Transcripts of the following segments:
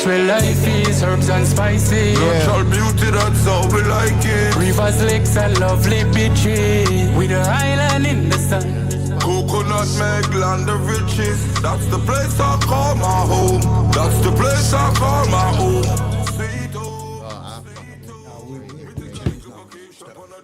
where life is, herbs and spices. Natural beauty, that's how we like it. Rivers, lakes, and lovely beaches. With the island in the sun. Coconut make land of riches. That's the place I call my home. That's the place I call my home. Sweet home.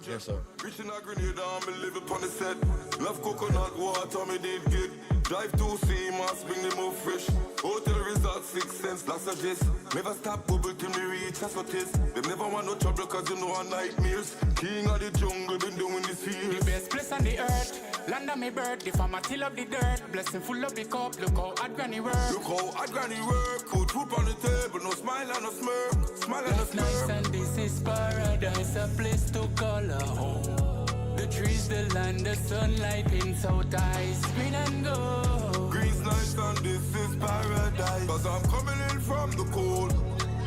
Yes, sir. Reaching a Grenada, me live upon the set. Love coconut water, me did get. Drive to see, must bring them up fresh. Hotel resort, 6 cents, that's a gist. Never stop bubble till me reach, that's what it is. They never want no trouble, cause you know I'm nightmares. King of the jungle, been doing this years. The best place on the earth. Land of me bird, the farmer till up the dirt. Blessing full of the cup, look how hard granny work. Look how hard granny work. Put food on the table, no smile and no smirk. Smile and no Life nice smirk. and this is paradise, a place to call a home. The trees, the land, the sunlight in south eyes, spin and go. Green's nice and this is paradise. Cause I'm coming in from the cold.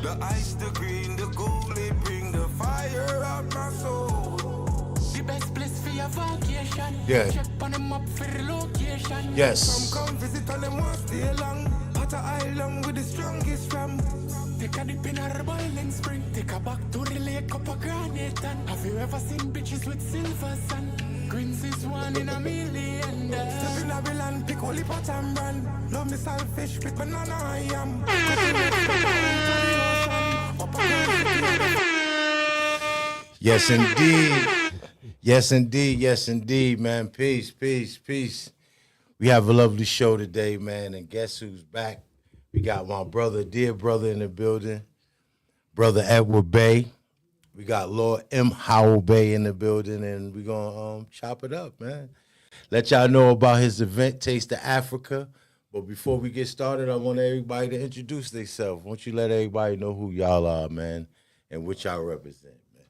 The ice, the green, the gold, they bring the fire out my soul. The best place for your vacation. Yeah. Check on them up for the location. Yes. Come visit and them want stay long. At a island with the strongest ram. Take a dip in a boiling spring. Take a back to the lake up a granite. And have you ever seen bitches with silver sand? Greens is one in a million. Step in a bill and pick only pot and brand. Love me selfish with banana I am. Yes, indeed. Yes, indeed. Yes, indeed, man. Peace, peace, peace. We have a lovely show today, man. And guess who's back? We got my brother, dear brother in the building, Brother Edward Bey. We got Lord M. Howell Bey in the building, and we're going to chop it up, man. Let y'all know about his event, Taste of Africa. But before we get started, I want everybody to introduce themselves. Won't you let everybody know who y'all are, man, and what y'all represent, man?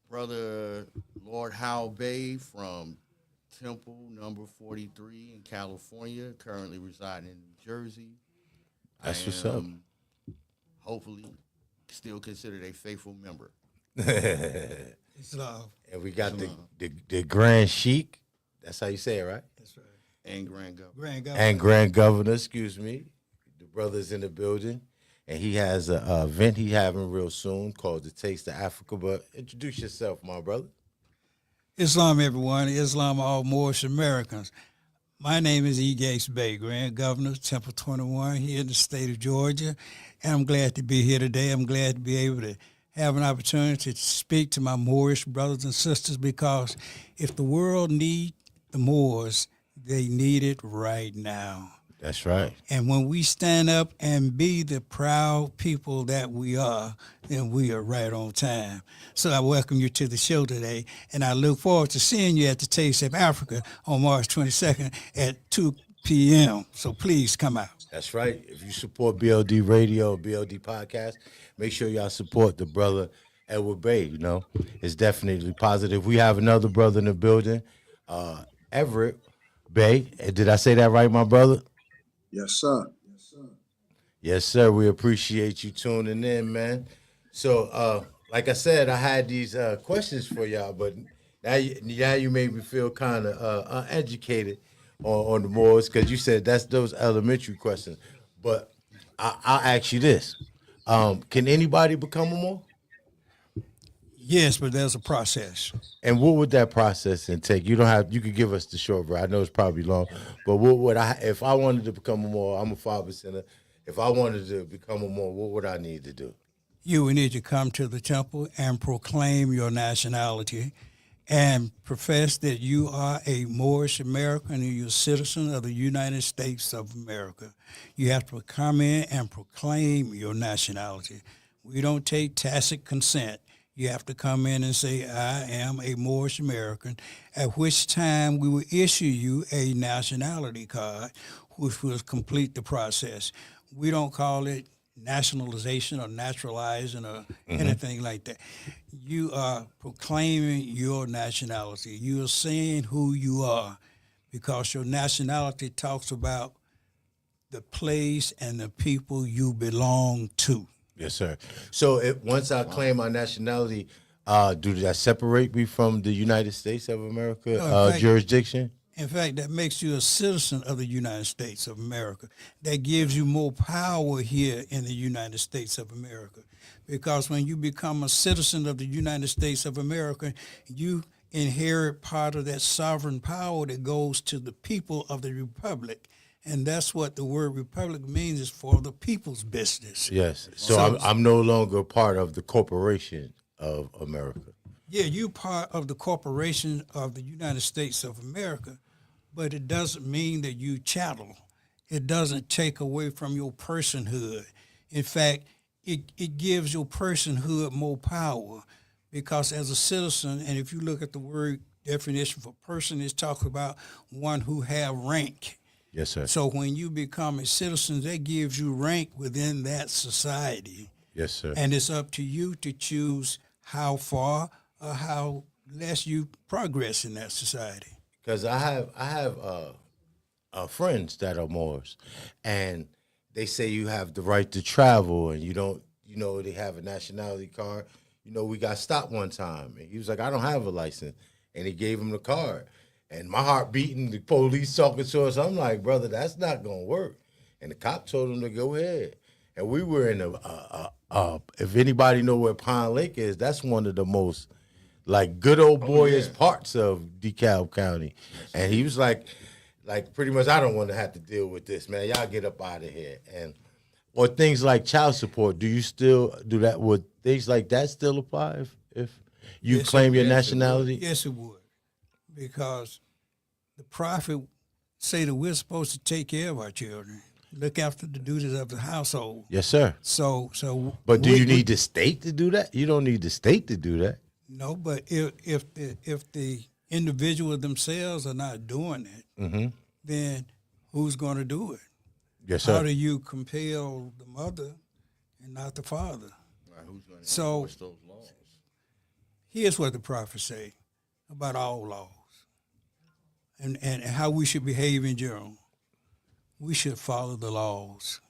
Brother Lord Howell Bey from Temple number 43 in California, currently residing in New Jersey. That's what's up. Hopefully, still considered a faithful member. It's love. And we got the Grand Sheik. That's how you say it, right? That's right. And Grand Governor. Grand Governor. And Grand Governor, excuse me. The brother's in the building. And he has an event he having real soon called the Taste of Africa. But introduce yourself, my brother. Islam, everyone. Islam, all Moorish Americans. My name is Gates-Bey, Grand Governor, Temple 21 here in the state of Georgia. And I'm glad to be here today. I'm glad to be able to have an opportunity to speak to my Moorish brothers and sisters, because if the world needs the Moors, they need it right now. That's right. And when we stand up and be the proud people that we are, then we are right on time. So I welcome you to the show today, and I look forward to seeing you at the Taste of Africa on March 22nd at 2 p.m. So please come out. That's right. If you support BLD Radio, BLD Podcast, make sure y'all support the brother Edward Bey. You know, it's definitely positive. We have another brother in the building, Everett Bey. Did I say that right, my brother? Yes, sir. Yes, sir. We appreciate you tuning in, man. So, like I said, I had these questions for y'all, but now you made me feel kind of uneducated on the Moors, because you said that's those elementary questions. But I'll ask you this. Can anybody become a Moor? Yes, but there's a process. And what would that process entail? You don't have. You could give us the short version. I know it's probably long, but what would if I wanted to become a Moor? I'm a 5%. If I wanted to become a Moor, what would I need to do? You would need to come to the temple and proclaim your nationality and profess that you are a Moorish American and you're a citizen of the United States of America. You have to come in and proclaim your nationality. We don't take tacit consent. You have to come in and say, I am a Moorish American, at which time we will issue you a nationality card, which will complete the process. We don't call it nationalization or naturalizing or anything like that. You are proclaiming your nationality. You are saying who you are, because your nationality talks about the place and the people you belong to. Yes, sir. So once I claim my nationality, do that separate me from the United States of America jurisdiction? In fact, that makes you a citizen of the United States of America. That gives you more power here in the United States of America. Because when you become a citizen of the United States of America, you inherit part of that sovereign power that goes to the people of the republic. And that's what the word republic means, is for the people's business. Yes. So I'm no longer part of the corporation of America. Yeah, you're part of the corporation of the United States of America, but it doesn't mean that you chattel. It doesn't take away from your personhood. In fact, it gives your personhood more power, because as a citizen, and if you look at the word definition for person, it's talking about one who have rank. Yes, sir. So when you become a citizen, that gives you rank within that society. Yes, sir. And it's up to you to choose how far or how less you progress in that society. Because I have friends that are Moors, and they say you have the right to travel, and you don't. You know, they have a nationality card. You know, we got stopped one time, and he was like, "I don't have a license," and he gave him the card. And my heart beating, the police talking to us. I'm like, brother, that's not gonna work. And the cop told him to go ahead. And we were in if anybody know where Pine Lake is, that's one of the most like good old boyish parts of DeKalb County. And he was like pretty much, I don't want to have to deal with this, man. Y'all get up out of here. And or things like child support. Do you still do that? Would things like that still apply if you claim your nationality? Yes, it would. Because the prophet say that we're supposed to take care of our children, look after the duties of the household. Yes, sir. So. But do you need the state to do that? You don't need the state to do that. No, but if the individual themselves are not doing it, then who's going to do it? Yes, sir. How do you compel the mother and not the father? Right, who's going to So enforce those laws? here's what the prophets say about all laws and how we should behave in general. We should follow the laws.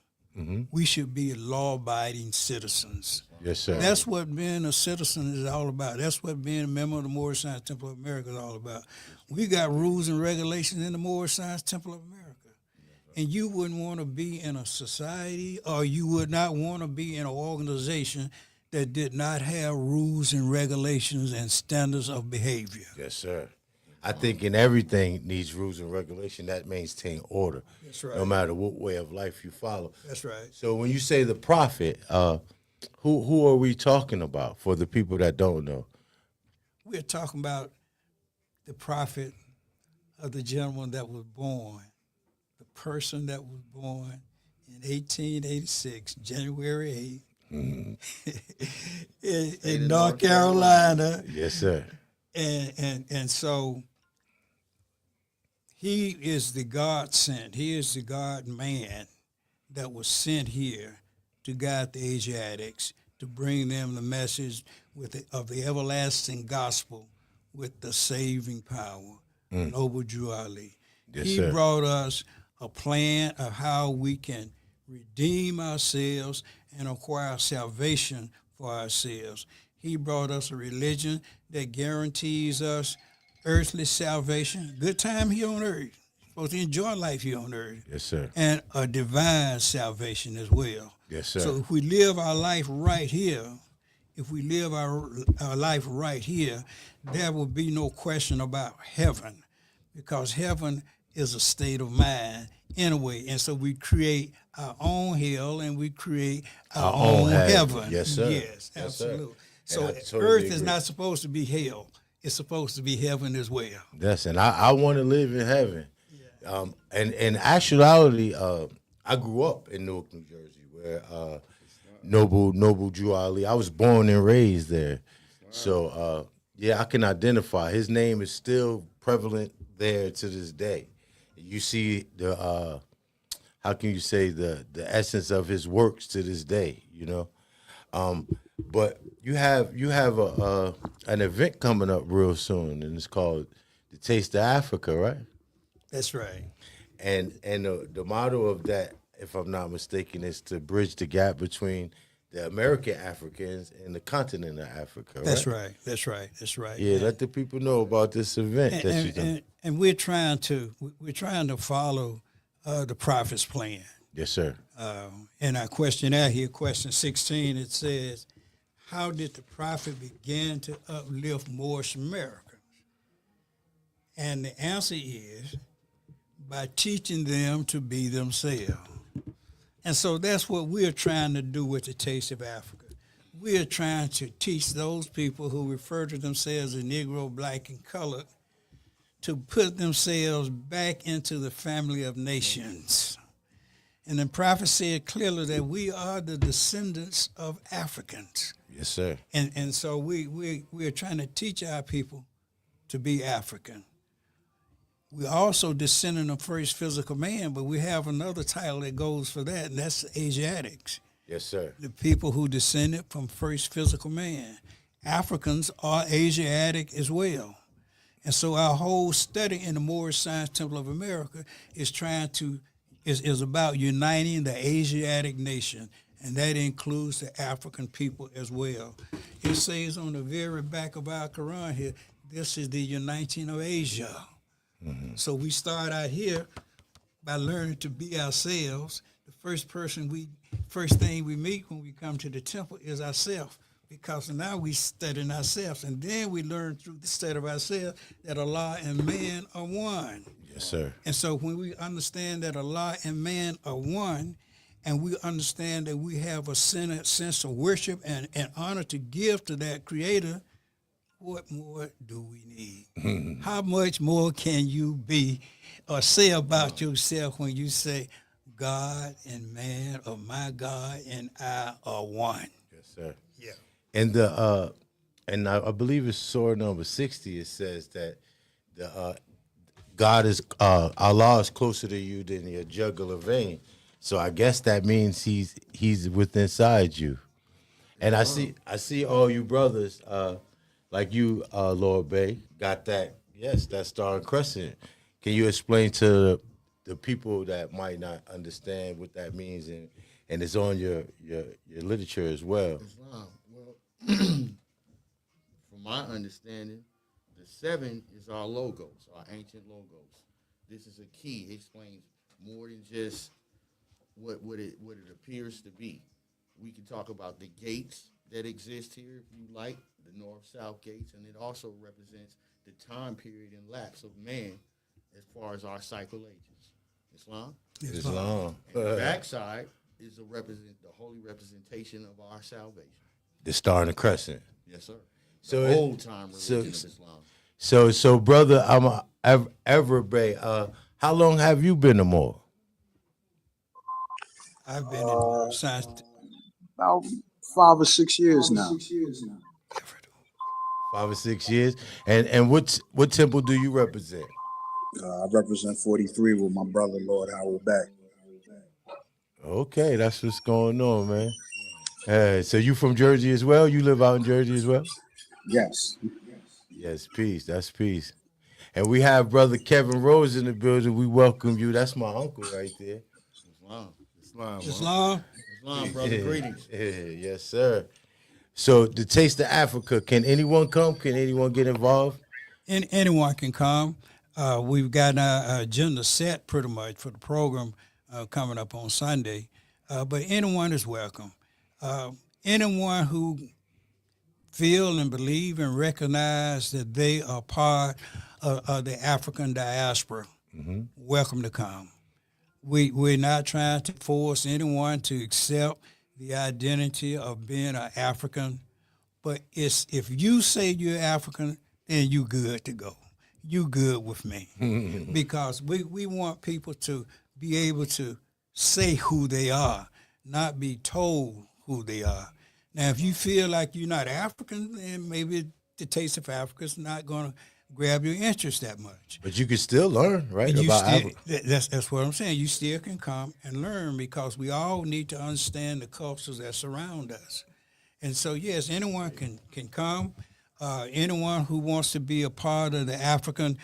We should be law-abiding citizens. Yes, sir. That's what being a citizen is all about. That's what being a member of the Moorish Science Temple of America is all about. We got rules and regulations in the Moorish Science Temple of America. And you wouldn't want to be in a society, or you would not want to be in an organization that did not have rules and regulations and standards of behavior. Yes, sir. I think in everything needs rules and regulation that maintain order. That's right. No matter what way of life you follow. That's right. So when you say the prophet, who are we talking about for the people that don't know? We're talking about the prophet of the gentleman that was born, the person that was born in 1886, January 8th, in North Carolina. Yes, sir. And so he is the God sent. He is the God man that was sent here to guide the Asiatics, to bring them the message of the everlasting gospel with the saving power, Noble Drew Ali. Yes, He sir. brought us a plan of how we can redeem ourselves and acquire salvation for ourselves. He brought us a religion that guarantees us earthly salvation, good time here on earth, supposed to enjoy life here on earth. Yes, sir. And a divine salvation as well. Yes, sir. So if we live our life right here, there will be no question about heaven, because heaven is a state of mind anyway. And so we create our own hell and we create our own heaven. Yes, sir. Yes, Yes, sir. absolutely. So And I totally earth is agree. not supposed to be hell. It's supposed to be heaven as well. Yes, and I want to live in heaven. And in actuality, I grew up in Newark, New Jersey, where Noble Drew Ali. I was born and raised there. So, yeah, I can identify. His name is still prevalent there to this day. You see the, how can you say, the essence of his works to this day, you know? But you have an event coming up real soon, and it's called the Taste of Africa, right? That's right. And the motto of that, if I'm not mistaken, is to bridge the gap between the American Africans in the continent of Africa. That's right. right. That's right. That's right. Yeah, let the people know about this event that you're doing. And we're trying to follow the prophet's plan. Yes, sir. In our questionnaire here, question 16, it says, how did the prophet begin to uplift Moorish Americans? And the answer is by teaching them to be themselves. And so that's what we're trying to do with the Taste of Africa. We're trying to teach those people who refer to themselves as Negro, Black, and Colored to put themselves back into the family of nations. And the prophet said clearly that we are the descendants of Africans. Yes, sir. And so we're trying to teach our people to be African. We're also descendant of first physical man, but we have another title that goes for that, and that's Asiatics. Yes, sir. The people who descended from first physical man. Africans are Asiatic as well. And so our whole study in the Moorish Science Temple of America is is about uniting the Asiatic nation, and that includes the African people as well. It says on the very back of our Quran here, this is the uniting of Asia. Mm-hmm. So we start out here by learning to be ourselves. The first thing we meet when we come to the temple is ourselves, because now we studying ourselves, and then we learn through the study of ourselves that Allah and man are one. Yes, sir. And so when we understand that Allah and man are one, and we understand that we have a sense of worship and honor to give to that Creator, what more do we need? How much more can you be or say about yourself when you say, God and man, or my God and I are one? Yes, sir. Yeah. And I believe it's surah number 60. It says that God is Allah is closer to you than your jugular vein. So I guess that means he's within inside you. And I see all you brothers like you, Lord Bey, got that star and crescent. Can you explain to the people that might not understand what that means, and it's on your literature as well? Islam. Well, from my understanding, the 7 is our logos, our ancient logos. This is a key. It explains more than just what it appears to be. We can talk about the gates that exist here, if you like, the north-south gates, and it also represents the time period and lapse of man as far as our cycle ages. Islam? Islam. And the backside is the holy representation of our salvation. The star and the crescent. Yes, sir. So the old time religion of Islam. So brother, I'm Ever Bey. How long have you been a Moor? I've been in science. About 5 or 6 years now. 5 or 6 years. And what temple do you represent? I represent 43 with my brother, Lord HOWELL back. Okay, that's what's going on, man. So you from Jersey as well? You live out in Jersey as well? Yes. Yes, peace. That's peace. And we have Brother Kevin Rose in the building. We welcome you. That's my uncle right there. Islam, brother, greetings. Yes, sir. So the Taste of Africa, can anyone come? Can anyone get involved? Anyone can come. We've got our agenda set pretty much for the program coming up on Sunday, but anyone is welcome. Anyone who feel and believe and recognize that they are part of the African diaspora, welcome to come. We're not trying to force anyone to accept the identity of being an African, but if you say you're African, then you good to go. You good with me. Because we want people to be able to say who they are, not be told who they are. Now, if you feel like you're not African, then maybe the Taste of Africa is not going to grab your interest that much. But you can still learn, right, about Africa. That's what I'm saying. You still can come and learn, because we all need to understand the cultures that surround us. And so, yes, anyone can come. Anyone who wants to be a part of the African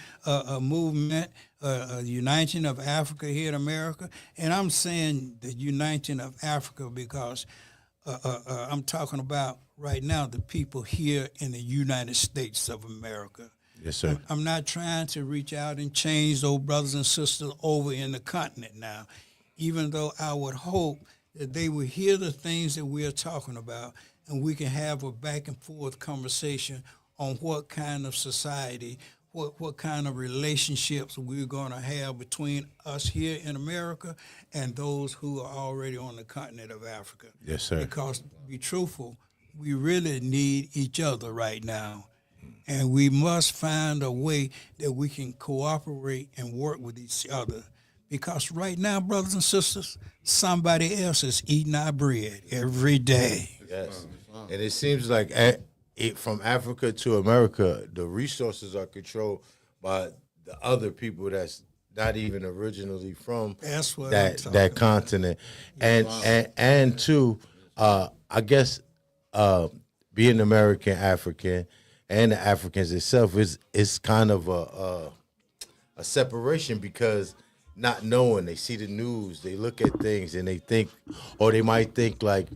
movement, the uniting of Africa here in America. And I'm saying the uniting of Africa because I'm talking about right now the people here in the United States of America. Yes, sir. I'm not trying to reach out and change those brothers and sisters over in the continent now, even though I would hope that they will hear the things that we are talking about and we can have a back and forth conversation on what kind of society, what kind of relationships we're going to have between us here in America and those who are already on the continent of Africa. Yes, sir. Because, to be truthful, we really need each other right now. And we must find a way that we can cooperate and work with each other. Because right now, brothers and sisters, somebody else is eating our bread every day. Yes. And it seems like from Africa to America, the resources are controlled by the other people that's not even originally from That's what that continent. And too, I guess being American African and the Africans itself is kind of a separation, because not knowing, they see the news, they look at things and they think, or they might think like,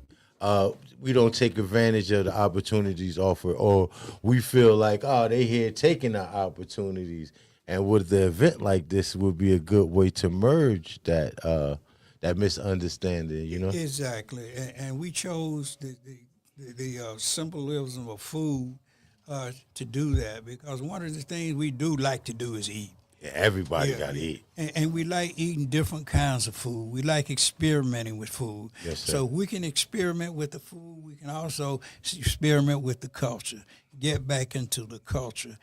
we don't take advantage of the opportunities offered, or we feel like, oh, they here taking our opportunities. And with the event like this would be a good way to merge that misunderstanding, you know? Exactly. And we chose the symbolism of food to do that, because one of the things we do like to do is eat. Yeah, everybody got to eat. And we like eating different kinds of food. We like experimenting with food. Yes, sir. So we can experiment with the food. We can also experiment with the culture, get back into the culture.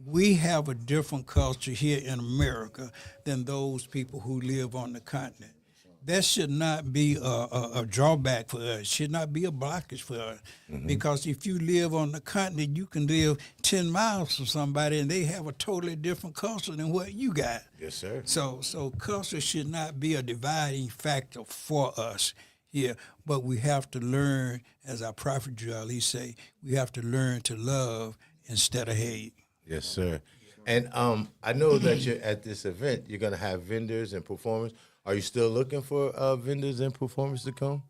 We have a different culture here in America than those people who live on the continent. That should not be a drawback for us. It should not be a blockage for us. Mm-hmm. Because if you live on the continent, you can live 10 miles from somebody and they have a totally different culture than what you got. Yes, sir. So culture should not be a dividing factor for us here. But we have to learn, as our prophet Jamal say, we have to learn to love instead of hate. Yes, sir. And I know that you're at this event, you're going to have vendors and performers. Are you still looking for vendors and performers to come?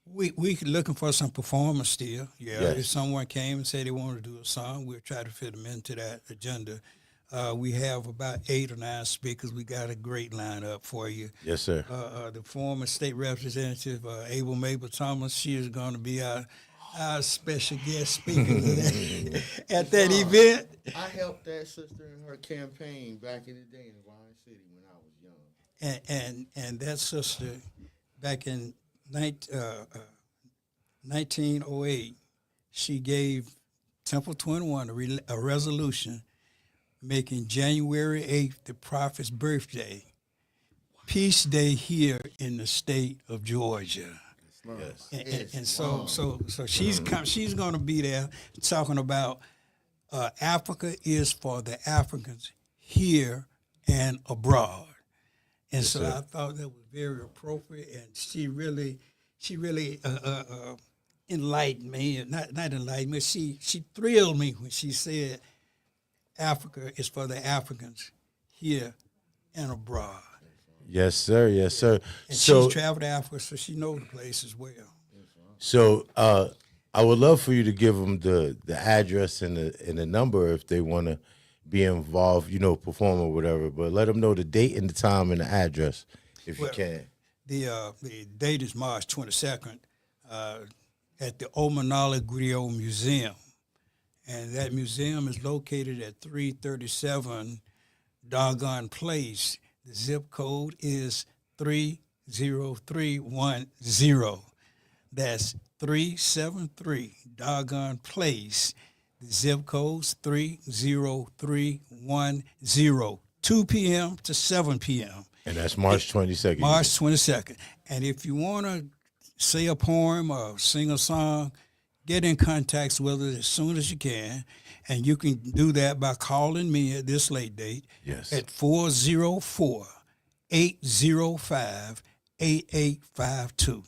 We looking for some performers still. Yeah. Yes. If someone came and said they wanted to do a song, we'll try to fit them into that agenda. We have about 8 or 9 speakers. We got a great lineup for you. Yes, sir. The former state representative, Abel Mabel Thomas, she is going to be our special guest speaker at that event. I helped that sister in her campaign back in the day in Lion City when I was young. And that sister, back in 1908, she gave Temple 21 a resolution making January 8th the prophet's birthday, Peace Day here in the state of Georgia. Yes. And so she's going to be there talking about Africa is for the Africans here and abroad. And so I thought that was very appropriate, and she really enlightened me. Not enlightened me. She thrilled me when she said, "Africa is for the Africans here and abroad." Yes, sir. Yes, sir. And so she's traveled to Africa, so she knows the place as well. So I would love for you to give them the address and the number if they want to be involved, perform or whatever. But let them know the date and the time and the address if you can. The date is March 22nd at the Omanala Griot Museum. And that museum is located at 337 Doggone Place. The zip code is 30310. That's 373 Doggone Place. The zip code's 30310. 2 p.m. to 7 p.m. And that's March 22nd. March 22nd. And if you want to say a poem or sing a song, get in contact with us as soon as you can. And you can do that by calling me at this late date at 404-805-8852.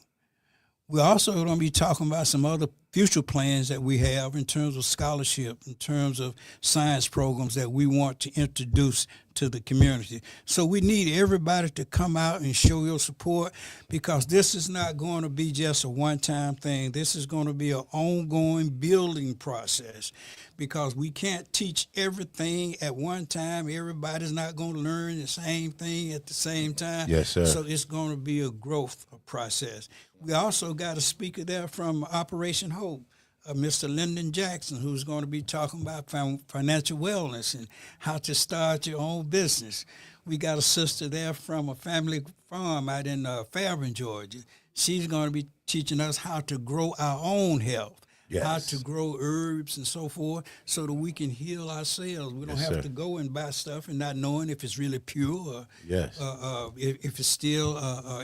We're also going to be talking about some other future plans that we have in terms of scholarship, in terms of science programs that we want to introduce to the community. So we need everybody to come out and show your support, because this is not going to be just a one-time thing. This is going to be an ongoing building process, because we can't teach everything at one time. Everybody's not going to learn the same thing at the same time. Yes, sir. So it's going to be a growth process. We also got a speaker there from Operation Hope, Mr. Lyndon Jackson, who's going to be talking about financial wellness and how to start your own business. We got a sister there from a family farm out in Fairburn, Georgia. She's going to be teaching us how to grow our own health. Yes. How to grow herbs and so forth, so that we can heal ourselves. We don't have to go and buy stuff and not knowing if it's really pure, or if it's still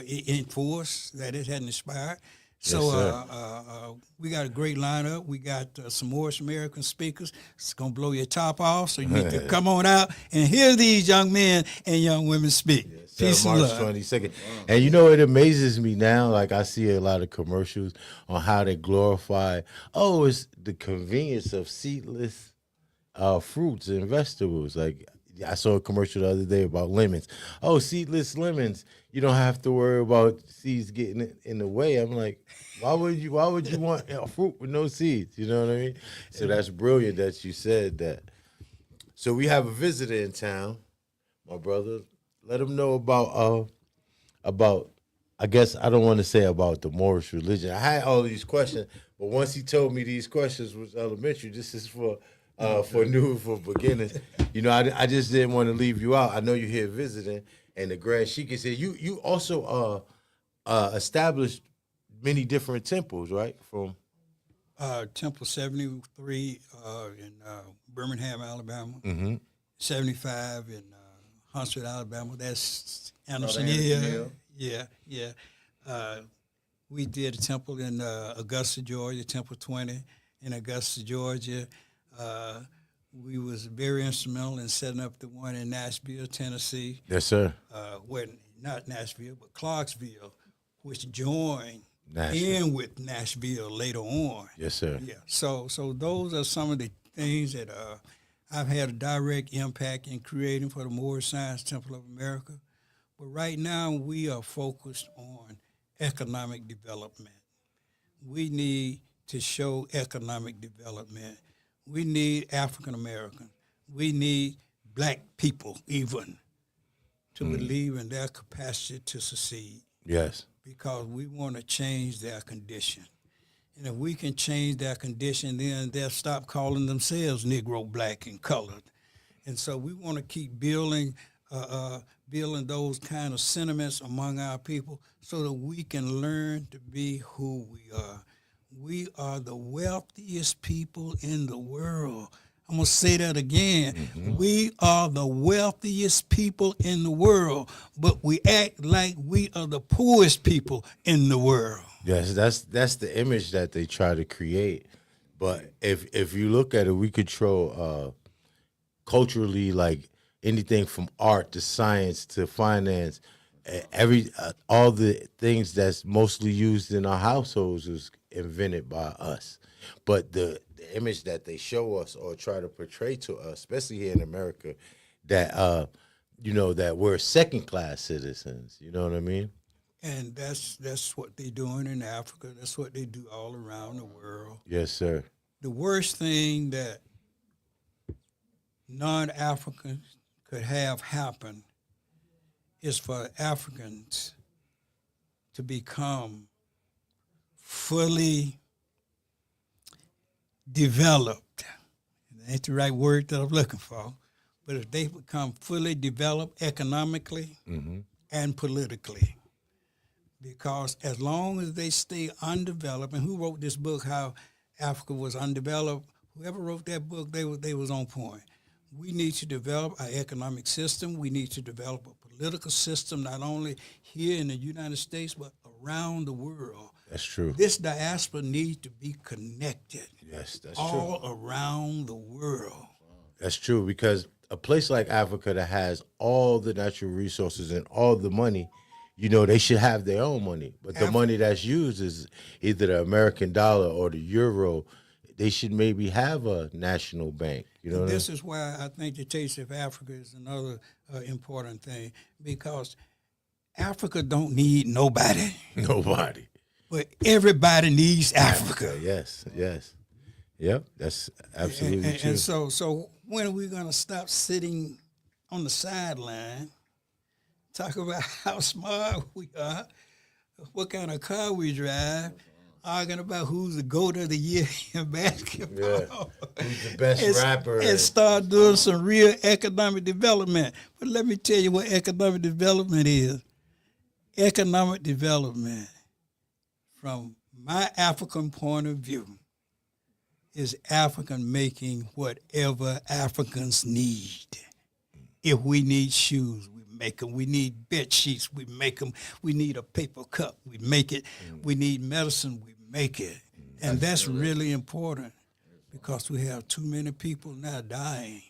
in force, that it hadn't expired. So we got a great lineup. We got some Moorish American speakers. It's going to blow your top off, so you need to come on out and hear these young men and young women speak. Peace and March love. 22nd. And you know, it amazes me now, like I see a lot of commercials on how they glorify, it's the convenience of seedless fruits and vegetables. Like I saw a commercial the other day about lemons. Oh, seedless lemons. You don't have to worry about seeds getting in the way. I'm like, why would you want a fruit with no seeds? You know what I mean? So that's brilliant that you said that. So we have a visitor in town, my brother. Let them know about I guess I don't want to say about the Moorish religion. I had all these questions, but once he told me these questions was elementary, this is for beginners. You know, I just didn't want to leave you out. I know you're here visiting, and the Grand Sheikh said you also established many different temples, right? From Temple 73 in Birmingham, Alabama. 75 in Huntsville, Alabama. That's Anderson Hill. Yeah. We did a temple in Augusta, Georgia, Temple 20 in Augusta, Georgia. We was very instrumental in setting up the one in Nashville, Tennessee. Yes, sir. Not Nashville, but Clarksville, which joined Nashville. in with Nashville later on. Yes, sir. Yeah. So those are some of the things that I've had a direct impact in creating for the Moorish Science Temple of America. But right now we are focused on economic development. We need to show economic development. We need African Americans. We need black people even to believe in their capacity to succeed. Yes. Because we want to change their condition. And if we can change their condition, then they'll stop calling themselves Negro, black, and colored. And so we want to keep building those kind of sentiments among our people so that we can learn to be who we are. We are the wealthiest people in the world. I'm going to say that again. We are the wealthiest people in the world, but we act like we are the poorest people in the world. Yes, that's the image that they try to create. But if you look at it, we control culturally, like anything from art to science to finance, all the things that's mostly used in our households was invented by us. But the image that they show us or try to portray to us, especially here in America, that that we're second-class citizens. You know what I mean? And that's what they're doing in Africa. That's what they do all around the world. Yes, sir. The worst thing that non-Africans could have happen is for Africans to become fully developed. That ain't the right word that I'm looking for, but if they become fully developed economically and politically. Because as long as they stay undeveloped, and who wrote this book, How Africa Was Undeveloped, whoever wrote that book, they was on point. We need to develop our economic system. We need to develop a political system, not only here in the United States, but around the world. That's true. This diaspora needs to be connected. Yes, that's all true. around the world. That's true, because a place like Africa that has all the natural resources and all the money, they should have their own money. But the money that's used is either the American dollar or the euro. They should maybe have a national bank. You know, this is why I think the Taste of Africa is another important thing, because Africa don't need nobody. Nobody. But everybody needs Africa. Yes. Yep, that's absolutely true. And so when are we going to stop sitting on the sideline, talk about how smart we are, what kind of car we drive, arguing about who's the GOAT of the year in basketball. Yeah. Who's the best rapper. And start doing some real economic development. But let me tell you what economic development is. Economic development, from my African point of view, is African making whatever Africans need. If we need shoes, we make them. We need bed sheets, we make them. We need a paper cup, we make it. We need medicine, we make it. And that's really important, because we have too many people now dying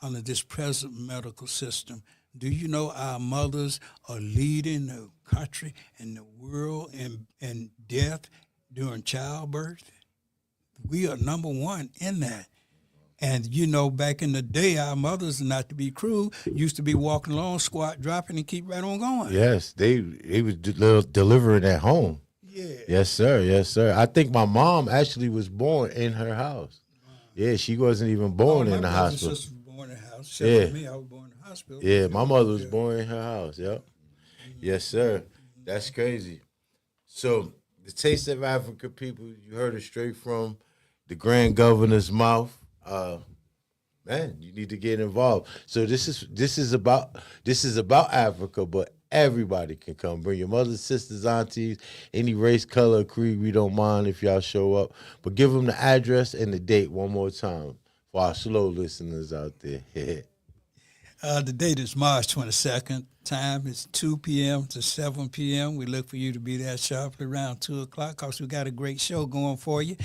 under this present medical system. Do you know our mothers are leading the country and the world in death during childbirth? We are number one in that. And, back in the day, our mothers, not to be cruel, used to be walking along, squat, dropping, and keep right on going. Yes, they was delivering at home. Yeah. Yes, sir. I think my mom actually was born in her house. Yeah, she wasn't even born in the hospital. My sister was born in the house. Except for me, I was born in the hospital. Yeah, my mother was born in her house. Yep. Yes, sir. That's crazy. So the Taste of Africa, people, you heard it straight from the Grand Governor's mouth. Man, you need to get involved. So this is about Africa, but everybody can come. Bring your mothers, sisters, aunties, any race, color, creed. We don't mind if y'all show up. But give them the address and the date one more time for our slow listeners out there. The date is March 22nd. Time is 2 p.m. to 7 p.m. We look for you to be there sharply around 2 o'clock, because we got a great show going for you.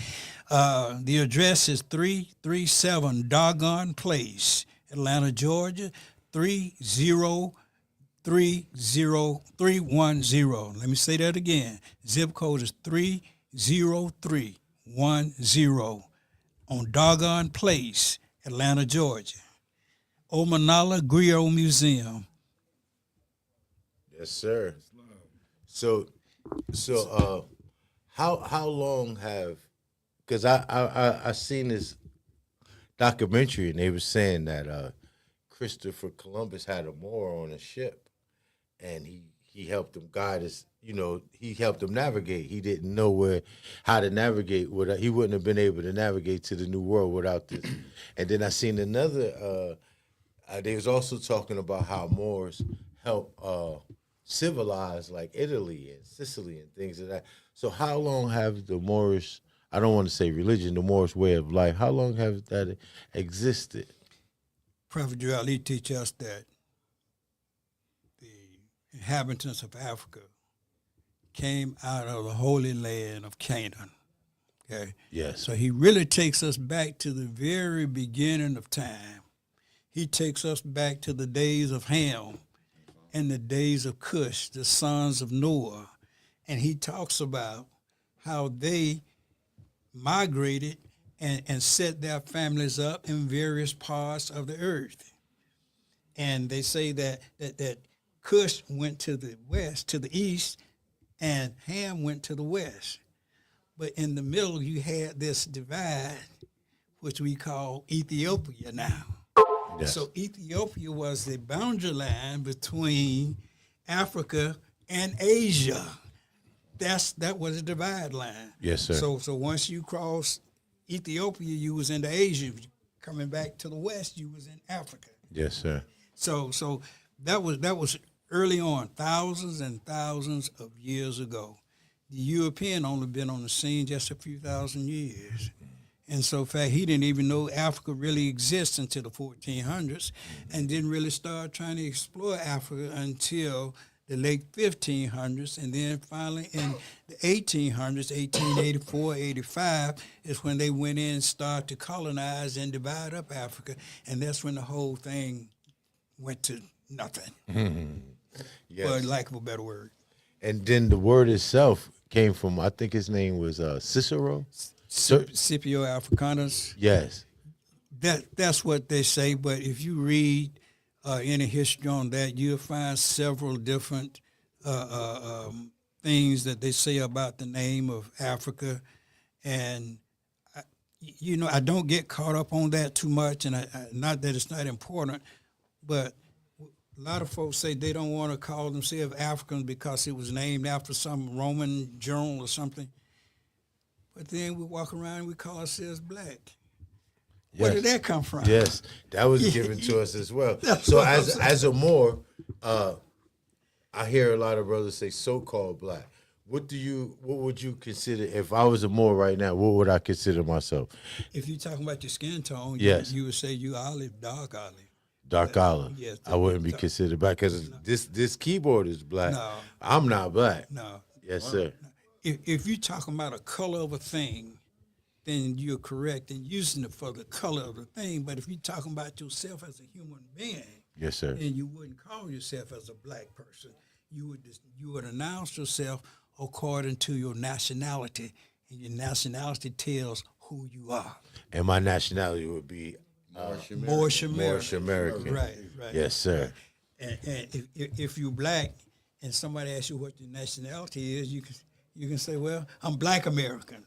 The address is 337 Doggone Place, Atlanta, Georgia, 3030310. Let me say that again. Zip code is 30310 on Doggone Place, Atlanta, Georgia. Omanala Griot Museum. Yes, sir. So, how long have? Because I seen this documentary, and they were saying that Christopher Columbus had a Moor on a ship, and he helped him guide us. He helped him navigate. He didn't know how to navigate. He wouldn't have been able to navigate to the New World without this. And then I seen another. They was also talking about how Moors help civilize like Italy and Sicily and things like that. So how long have the Moorish, I don't want to say religion, the Moorish way of life, how long have that existed? Prophet Joel teach us that the inhabitants of Africa came out of the Holy Land of Canaan. Okay? Yes. So he really takes us back to the very beginning of time. He takes us back to the days of Ham and the days of Cush, the sons of Noah. And he talks about how they migrated and set their families up in various parts of the earth. And they say that Cush went to the west, to the east, and Ham went to the west. But in the middle, you had this divide, which we call Ethiopia now. Yes. So Ethiopia was the boundary line between Africa and Asia. That was a divide line. Yes, sir. So once you crossed Ethiopia, you was into Asia. Coming back to the west, you was in Africa. Yes, sir. So that was early on, thousands and thousands of years ago. The European only been on the scene just a few thousand years. And so, in fact, he didn't even know Africa really exists until the 1400s, and didn't really start trying to explore Africa until the late 1500s. And then finally in the 1800s, 1884, 85, is when they went in and started to colonize and divide up Africa. And that's when the whole thing went to nothing. Yes. for lack of a better word. And then the word itself came from, I think his name was Cicero. Scipio Africanus. Yes. That's what they say. But if you read any history on that, you'll find several different things that they say about the name of Africa. And, I don't get caught up on that too much. And not that it's not important, but a lot of folks say they don't want to call themselves Africans because it was named after some Roman general or something. But then we walk around and we call ourselves black. Where did that come from? Yes, that was given to us as well. That's So what I'm as a Moor, I hear a lot of brothers say so-called black. What would you consider, if I was a Moor right now, what would I consider myself? If you're talking about your skin tone, Yes. you would say you olive, dark olive. Dark olive. Yes, I wouldn't be considered black because this keyboard is black. No. I'm not black. No. Yes, sir. If you're talking about a color of a thing, then you're correct in using it for the color of the thing. But if you're talking about yourself as a human being, Yes, sir. then you wouldn't call yourself as a black person. You would announce yourself according to your nationality, and your nationality tells who you are. And my nationality would be Moorish American. Moorish American. Right. Yes, sir. And if you're black and somebody asks you what your nationality is, you can say, well, I'm Black American.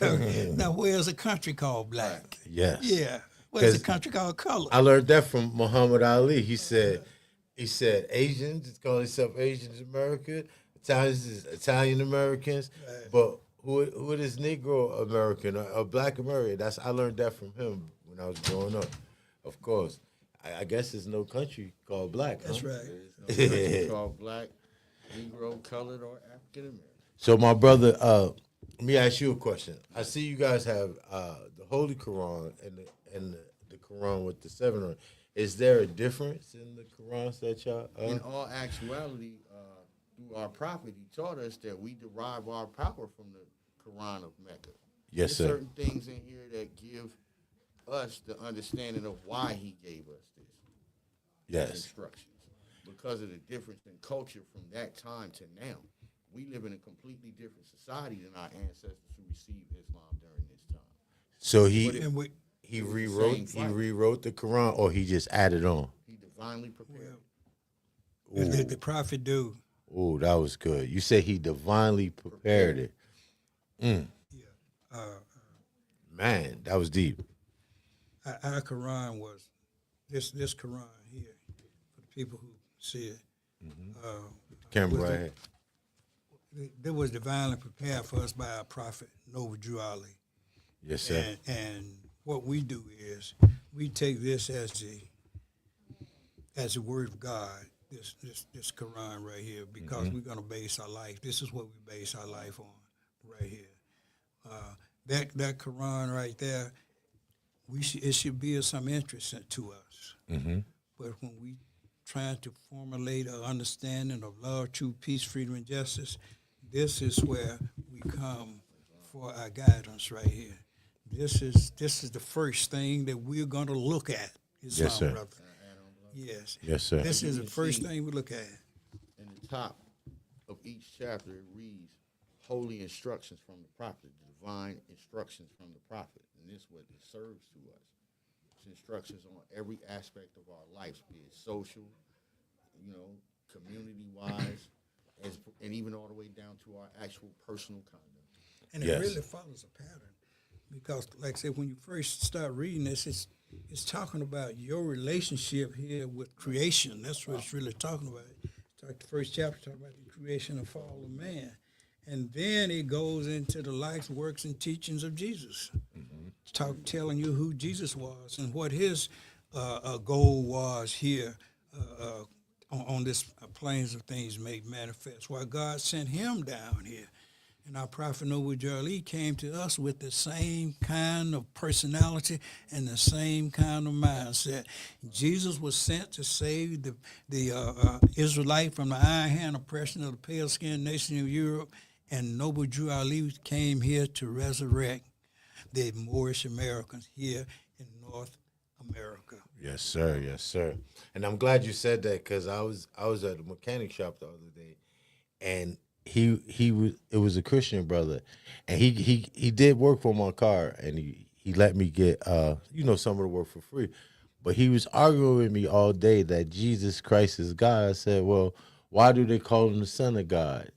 Okay. Now, where's a country called black? Yes. Yeah. Where's a country called color? I learned that from Muhammad Ali. He said Asians call themselves Asians America, Italians is Italian Americans, but who is Negro American or Black American? I learned that from him when I was growing up. Of course, I guess there's no country called black. That's huh? right. There's no country called black, Negro, colored, or African American. So, my brother, let me ask you a question. I see you guys have the Holy Quran and the Quran with the 7 on it. Is there a difference in the Qurans that y'all? In all actuality, through our prophet, he taught us that we derive our power from the Quran of Mecca. Yes, There's sir. certain things in here that give us the understanding of why he gave us these Yes. instructions. Because of the difference in culture from that time to now, we live in a completely different society than our ancestors who received Islam during this time. So And he was the rewrote same fight. the Quran, or he just added on. He divinely prepared. what did the prophet do? Oh, that was good. You said he divinely prepared it. Man, that was deep. Our Quran was this Quran here for the people who see it. Camera right here. That was divinely prepared for us by our prophet Noble Drew Ali. Yes, sir. And what we do is we take this as the word of God, this Quran right here, because we're going to base our life. This is what we base our life on right here. That Quran right there, it should be of some interest to us. But when we trying to formulate an understanding of love, truth, peace, freedom, and justice, this is where we come for our guidance right here. This is the first thing that we're going to look at. Islam, Yes, sir. brother. Yes. Yes, sir. This is the You first see- thing we look at. In the top of each chapter, it reads, holy instructions from the prophet, divine instructions from the prophet. And this is what it serves to us. It's instructions on every aspect of our lives, be it social, community-wise, and even all the way down to our actual personal conduct. And Yes. it really follows a pattern. Because, like I said, when you first start reading this, it's talking about your relationship here with creation. That's what it's really talking about. The first chapter talking about the creation and fall of man. And then it goes into the life, works, and teachings of Jesus. Telling you who Jesus was and what his goal was here on this plains of things made manifest. Why God sent him down here. And our prophet Noble Drew Ali came to us with the same kind of personality and the same kind of mindset. Jesus was sent to save the Israelite from the iron hand oppression of the pale-skinned nation of Europe, and Noble Drew Ali came here to resurrect the Moorish Americans here in North America. Yes, sir. Yes, sir. And I'm glad you said that because I was at a mechanic shop the other day, and he was it was a Christian brother, and he did work for my car, and he let me get some of the work for free, but he was arguing with me all day that Jesus Christ is God. I said, well, why do they call him the Son of God?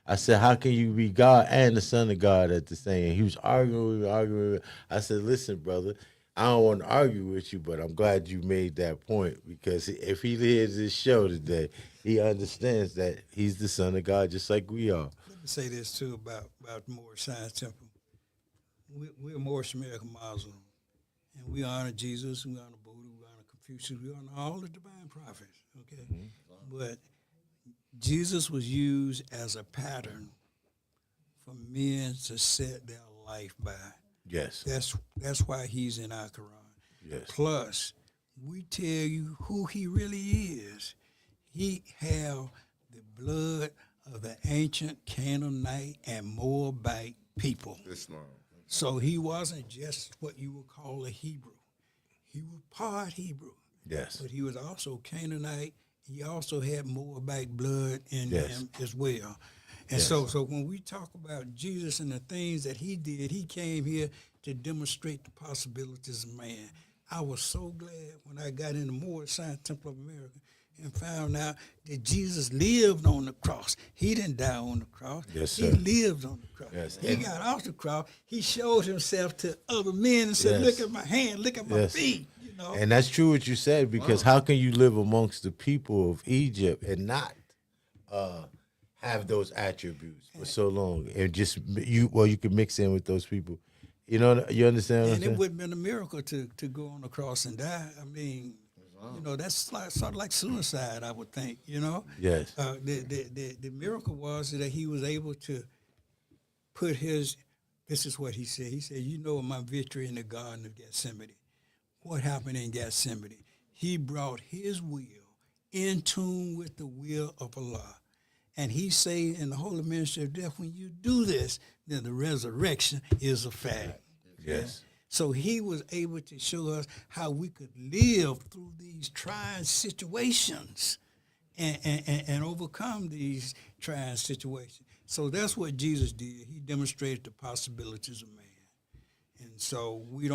I said, how can you be God and the Son of God at the same? He was arguing with me. I said, listen, brother, I don't want to argue with you, but I'm glad you made that point because if he hears this show today, he understands that he's the Son of God just like we are. Let me say this too about Moorish Science Temple. We're Moorish American Muslim, and we honor Jesus, we honor Buddha, we honor Confucius, we honor all the divine prophets. Okay, but Jesus was used as a pattern for men to set their life by. Yes. That's why he's in our Quran. Yes. Plus, we tell you who he really is. He have the blood of the ancient Canaanite and Moabite people. Islam. So he wasn't just what you would call a Hebrew. He was part Hebrew. Yes. But he was also Canaanite. He also had Moabite blood in Yes. him as well. And so when we talk about Jesus and the things that he did, he came here to demonstrate the possibilities of man. I was so glad when I got in the Moorish Science Temple of America and found out that Jesus lived on the cross. He didn't die on the cross. Yes, He sir. lived on the cross. Yes. He got off the cross. He showed himself to other men and said, Yes. look at my hand, look at my Yes. feet. And that's true what you said because how can you live amongst the people of Egypt and not have those attributes for so long and just you can mix in with those people. You understand what I'm And it saying? would have been a miracle to go on the cross and die. I mean, that's sort of like suicide, I would think, Yes. The miracle was that he was able to put this is what he said. He said, my victory in the Garden of Gethsemane. What happened in Gethsemane? He brought his will in tune with the will of Allah. And he said in the Holy Ministry of Death, when you do this, then the resurrection is a fact. Yes. So he was able to show us how we could live through these trying situations and overcome these trying situations. So that's what Jesus did. He demonstrated the possibilities of man. And so we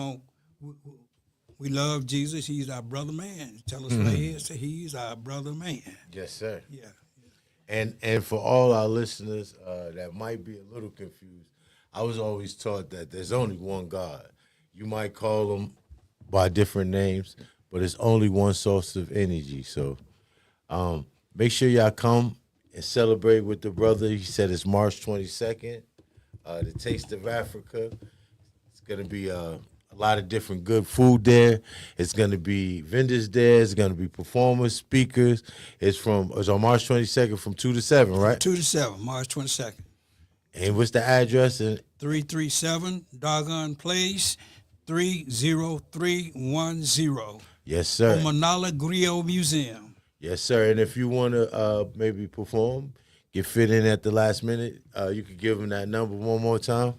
love Jesus. He's our brother man. Tell us right here, say he's our brother man. Yes, sir. Yeah. And for all our listeners that might be a little confused, I was always taught that there's only one God. You might call him by different names, but it's only one source of energy. So make sure y'all come and celebrate with the brother. He said it's March 22nd, the Taste of Africa. It's going to be a lot of different good food there. It's going to be vendors there. It's going to be performers, speakers. It's on March 22nd from 2 to 7, right? 2 to 7, March 22nd. And what's the address? 337 Doggone Place, 30310. Yes, sir. Manala Griot Museum. Yes, sir. And if you want to maybe perform, get fit in at the last minute, you could give them that number one more time.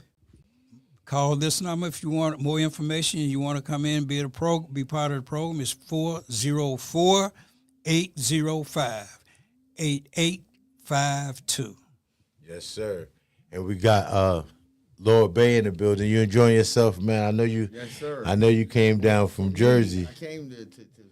Call this number if you want more information and you want to come in and be part of the program. It's 404-805-8852. Yes, sir. And we got Lord Bay in the building. You enjoying yourself, man? I know you. Yes, sir. I know you came down from Jersey. I came to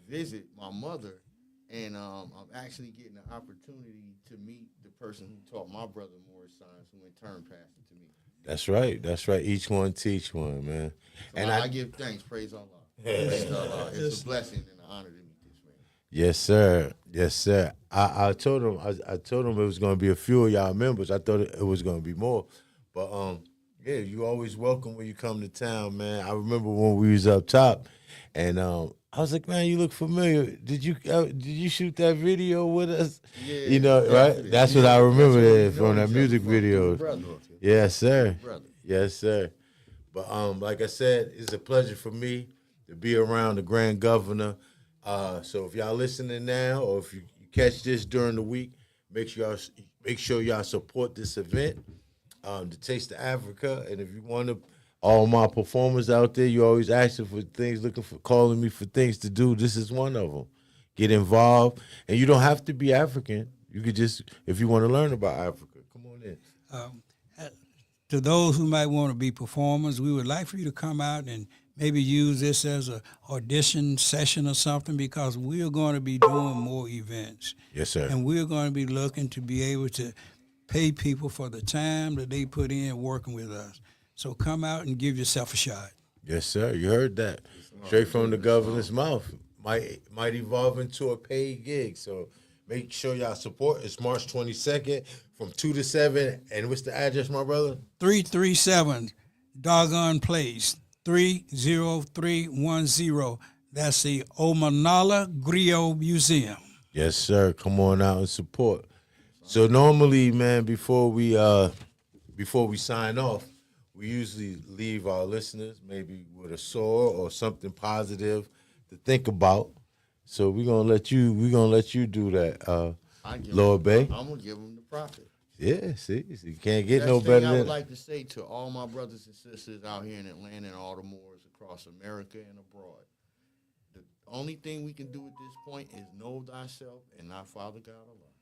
visit my mother, and I'm actually getting an opportunity to meet the person who taught my brother Moorish science, who in turn passed it to me. That's right. That's right. Each one teach one, man. So And I give thanks. Praise Allah. Praise Allah. It's a blessing and an honor to meet this man. Yes, sir. Yes, sir. I told him it was going to be a few of y'all members. I thought it was going to be more, but yeah, you always welcome when you come to town, man. I remember when we was up top, and I was like, man, you look familiar. Did you shoot that video with us? Yeah, right? That's what I remember there from that music video. Brother. Yes, sir. Brother. Yes, sir. But like I said, it's a pleasure for me to be around the Grand Governor. So if y'all listening now, or if you catch this during the week, make sure y'all support this event, the Taste of Africa. And if you want to all my performers out there, you always asking for things, calling me for things to do. This is one of them. Get involved, and you don't have to be African. You could just, if you want to learn about Africa, come on in. To those who might want to be performers, we would like for you to come out and maybe use this as a audition session or something, because we're going to be doing more events. Yes, sir. And we're going to be looking to be able to pay people for the time that they put in working with us. So come out and give yourself a shot. Yes, sir. You heard that. Straight from the governor's mouth. Might evolve into a paid gig. So make sure y'all support. It's March 22nd from 2 to 7. And what's the address, my brother? 337 Doggone Place, 30310. That's the Omanala Griot Museum. Yes, sir. Come on out and support. So normally, man, before we sign off, we usually leave our listeners maybe with a sword or something positive to think about. So we're gonna let you do that, Lord Bay. I'm gonna give them the prophet. Yeah, see, you can't get Best no thing better I than would like to say to all my brothers and sisters out here in Atlanta and all the Moors across America and abroad, the only thing we can do at this point is know thyself and not Father God Allah,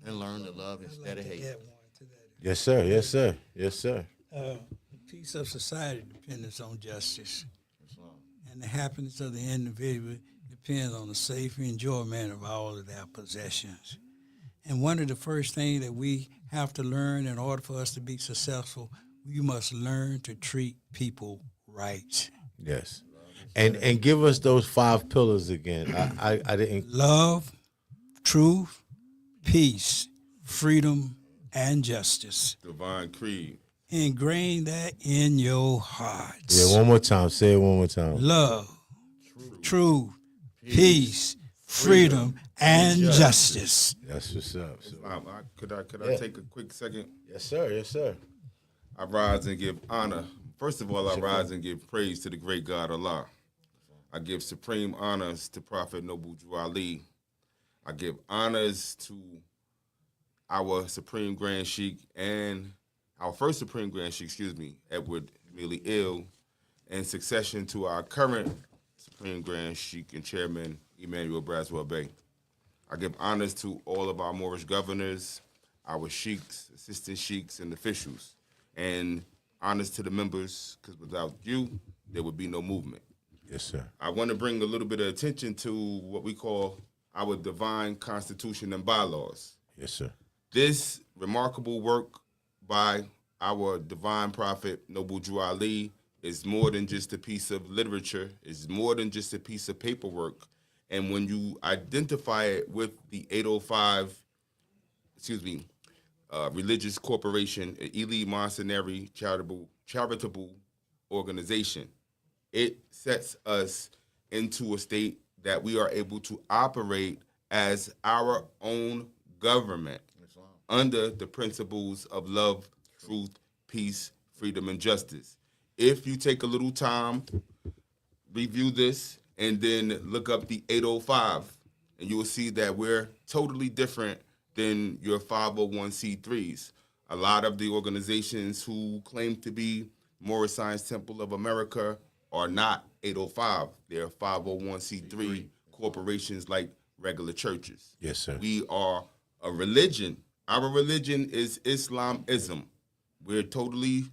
and learn to love instead of hate. Yes, sir. Yes, sir. Yes, sir. The peace of society depends on justice, and the happiness of the individual depends on the safe enjoyment of all of their possessions. And one of the first things that we have to learn in order for us to be successful, we must learn to treat people right. Yes. And give us those 5 pillars again. I didn't. Love, truth, peace, freedom, and justice. Divine Creed. Ingrain that in your hearts. Yeah, one more time. Say it one more time. Love, truth, peace, freedom, and justice. That's what's up. So, Could I take a quick second? yes, sir. Yes, sir. I rise and give honor. First of all, I rise and give praise to the great God Allah. I give supreme honors to Prophet Noble Drew Ali. I give honors to our Supreme Grand Sheikh and our first Supreme Grand Sheikh, Edward Mealy Ill, in succession to our current Supreme Grand Sheikh and Chairman, Emmanuel Braswell Bey. I give honors to all of our Moorish governors, our sheikhs, assistant sheikhs, and officials, and honors to the members, because without you, there would be no movement. Yes, sir. I want to bring a little bit of attention to what we call our divine constitution and bylaws. Yes, sir. This remarkable work by our divine prophet, Noble Drew Ali, is more than just a piece of literature. It's more than just a piece of paperwork. And when you identify it with the 805, religious corporation, Ely Mercenary charitable organization, it sets us into a state that we are able to operate as our own government under the principles of love, truth, peace, freedom, and justice. If you take a little time, review this, and then look up the 805, and you will see that we're totally different than your 501c3s. A lot of the organizations who claim to be Moorish Science Temple of America are not 805. They're 501c3 corporations like regular churches. Yes, sir. We are a religion. Our religion is Islamism. We're totally,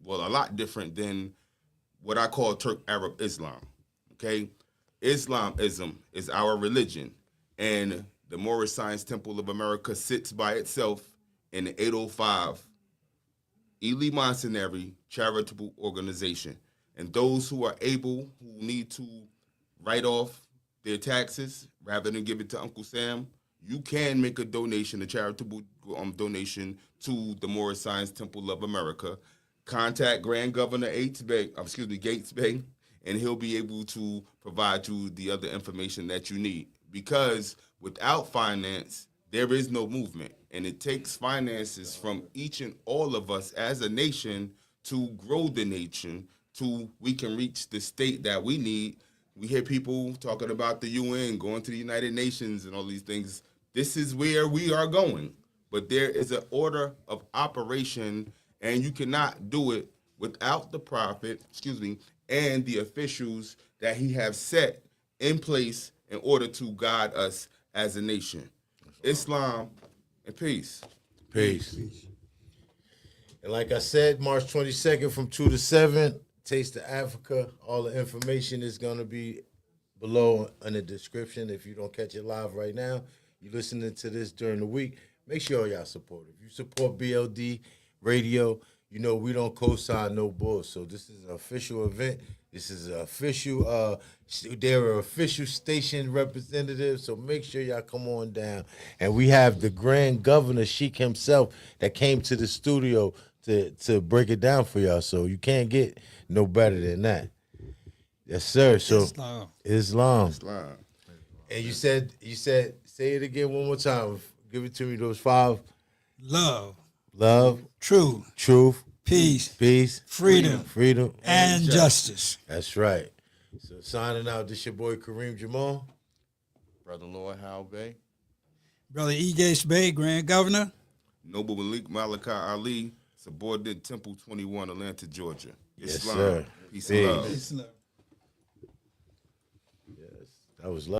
a lot different than what I call Turk Arab Islam. Okay? Islamism is our religion. And the Moorish Science Temple of America sits by itself in the 805 Ely Mercenary charitable organization. And those who are able, who need to write off their taxes rather than give it to Uncle Sam, you can make a donation, a charitable donation to the Moorish Science Temple of America. Contact Grand Governor Gates-Bey, and he'll be able to provide you the other information that you need. Because without finance, there is no movement. And it takes finances from each and all of us as a nation to grow the nation, we can reach the state that we need. We hear people talking about the UN, going to the United Nations and all these things. This is where we are going. But there is an order of operation, and you cannot do it without the prophet, and the officials that he have set in place in order to guide us as a nation. Islam and peace. Peace. And like I said, March 22nd from 2 to 7, Taste of Africa. All the information is going to be below in the description. If you don't catch it live right now, you're listening to this during the week, make sure y'all support it. If you support BLD Radio, you know we don't co-sign no bull. So this is an official event. This is an official, they're an official station representative, so make sure y'all come on down. And we have the Grand Governor, Sheik himself, that came to the studio to break it down for y'all. So you can't get no better than that. Yes, sir. So Islam. And you said, say it again one more time. Give it to me, those 5. Love. Truth. Peace. Freedom. And justice. That's right. So signing out, this your boy Karim Jamal. Brother Lord HOWELL. Brother E. Gates-Bey, Grand Governor. Noble Malik Malachi Ali, subordinate Temple 21, Atlanta, Georgia. Yes, Islam. sir. Peace and love. Peace and love. Yes, that was love.